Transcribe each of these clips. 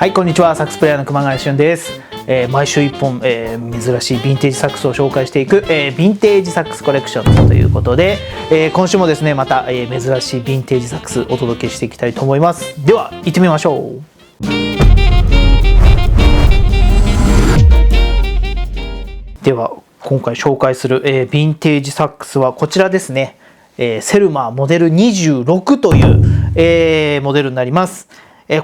はい、こんにちは。サックスプレイヤーの熊谷俊です。毎週1本、珍しいヴィンテージサックスを紹介していく、ヴィンテージサックスコレクションということで、今週もですね、また、珍しいヴィンテージサックスお届けしていきたいと思います。では、行ってみましょう。では、今回紹介する、ヴィンテージサックスはこちらですね。セルマーモデル26という、モデルになります。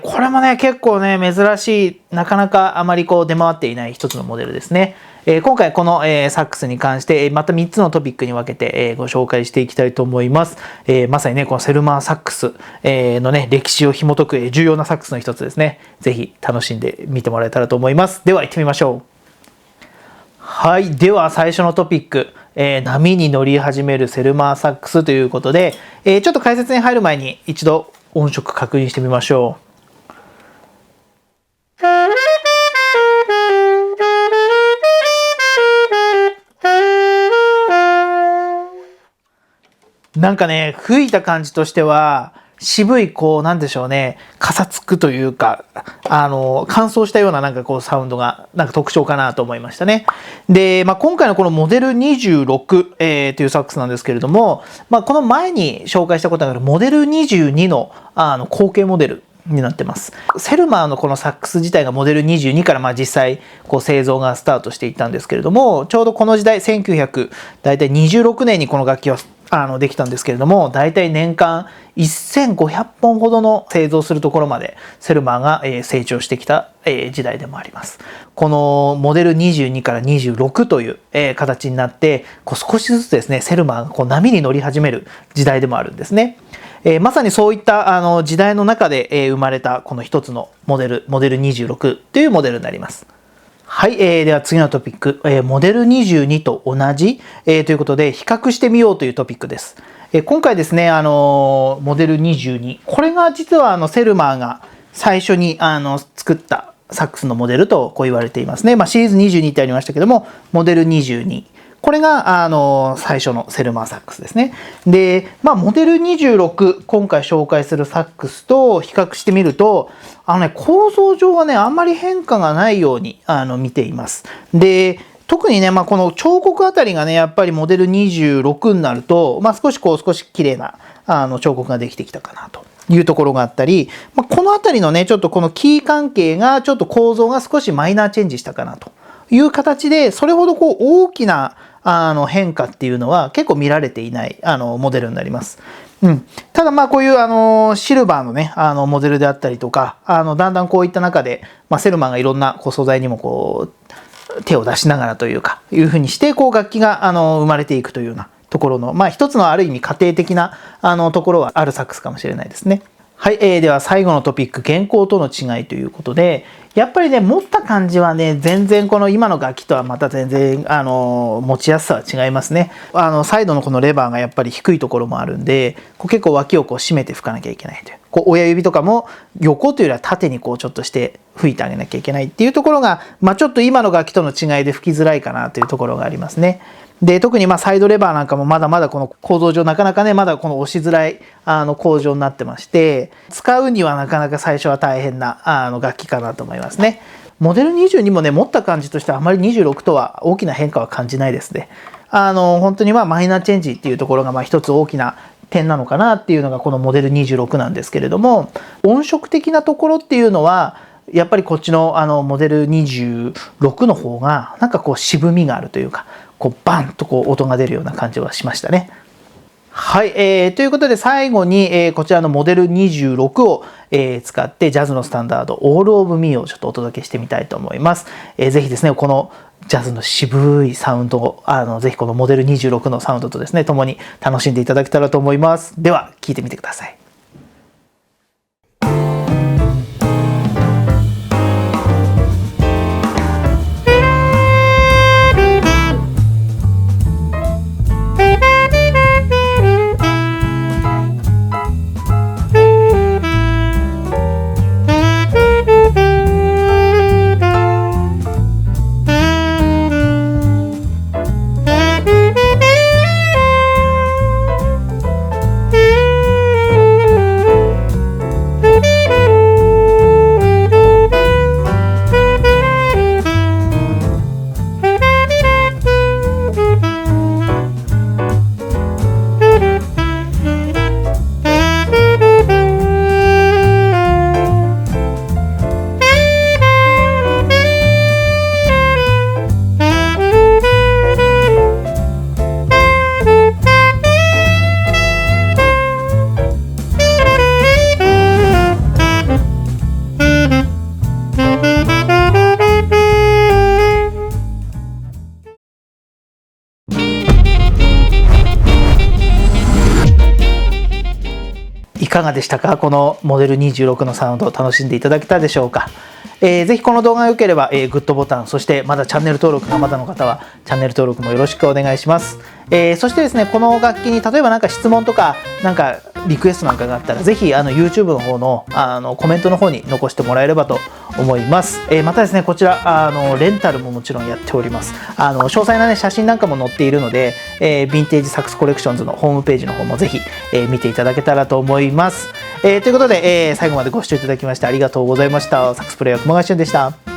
これもね、結構ね、珍しい、なかなかあまりこう出回っていない一つのモデルですね。今回この、サックスに関して、また3つのトピックに分けて、ご紹介していきたいと思います。まさにね、このセルマーサックス、のね、歴史を紐解く、重要なサックスの一つですね。ぜひ楽しんで見てもらえたらと思います。では行ってみましょう。はい。では最初のトピック。波に乗り始めるセルマーサックスということで、ちょっと解説に入る前に一度音色確認してみましょう。なんかね、吹いた感じとしては、渋い、こう、なんでしょうね、かさつくというか、乾燥したようななんかこうサウンドが、なんか特徴かなと思いましたね。で、今回のこのモデル26、というサックスなんですけれども、この前に紹介したことがあるモデル22の、後継モデルになってます。セルマーのこのサックス自体がモデル22から実際こう製造がスタートしていったんですけれども、ちょうどこの時代、1926年にこの楽器はできたんですけれども、だいたい年間1500本ほどの製造するところまでセルマーが成長してきた時代でもあります。このモデル22から26という形になって、少しずつですね、セルマーが波に乗り始める時代でもあるんですね。まさにそういった時代の中で生まれたこの一つのモデル26というモデルになります。はい、では次のトピック、モデル22と同じ、ということで比較してみようというトピックです。今回ですね、モデル22、これが実はセルマーが最初に作ったサックスのモデルとこう言われていますね。シリーズ22ってありましたけども、モデル22。これが最初のセルマーサックスですね。で、モデル26、今回紹介するサックスと比較してみると、構造上はね、あんまり変化がないように見ています。で、特にね、この彫刻あたりがね、やっぱりモデル26になると、少し綺麗な彫刻ができてきたかなというところがあったり、このあたりのね、ちょっとこのキー関係が、ちょっと構造が少しマイナーチェンジしたかなという形で、それほど大きな変化っていうのは結構見られていないモデルになります。ただこういうシルバーのねモデルであったりとかだんだんこういった中で、セルマーがいろんな素材にも手を出しながらというかいうふうにして楽器が生まれていくというようなところの一つのある意味家庭的なところはあるサックスかもしれないですね。はい、では最後のトピック、現行との違いということで、やっぱりね、持った感じはね、全然この今の楽器とはまた全然、持ちやすさは違いますね。サイドのこのレバーがやっぱり低いところもあるんで、結構脇を締めて吹かなきゃいけないという。親指とかも横というよりは縦にちょっとして吹いてあげなきゃいけないっていうところが、ちょっと今の楽器との違いで吹きづらいかなというところがありますね。で、特にサイドレバーなんかもまだまだこの構造上なかなかね、まだこの押しづらい構造になってまして、使うにはなかなか最初は大変な楽器かなと思いますね。モデル22もね、持った感じとしてはあまり26とは大きな変化は感じないですね。本当にマイナーチェンジっていうところが一つ大きな点なのかなっていうのがこのモデル26なんですけれども、音色的なところっていうのは、やっぱりこっちのモデル26の方がなんか渋みがあるというか、バンと音が出るような感じはしましたね。はい、ということで最後に、こちらのモデル26を、使ってジャズのスタンダード All of Me をちょっとお届けしてみたいと思います。ぜひですね、このジャズの渋いサウンドをぜひこのモデル26のサウンドとですね、共に楽しんでいただけたらと思います。では聴いてみてください。かがでしたか？このモデル26のサウンドを楽しんでいただけたでしょうか？ぜひこの動画が良ければ、グッドボタン、そしてまだチャンネル登録がまだの方はチャンネル登録もよろしくお願いします。そしてですね、この楽器に例えばなんか質問とかなんかリクエストなんかがあったら、ぜひYouTube の方のコメントの方に残してもらえればと思います。またですね、こちらレンタルももちろんやっております。詳細なね写真なんかも載っているので、ヴィンテージサックスコレクションズのホームページの方もぜひ、見ていただけたらと思います。ということで、最後までご視聴いただきましてありがとうございました。サックスプレイヤー熊谷俊でした。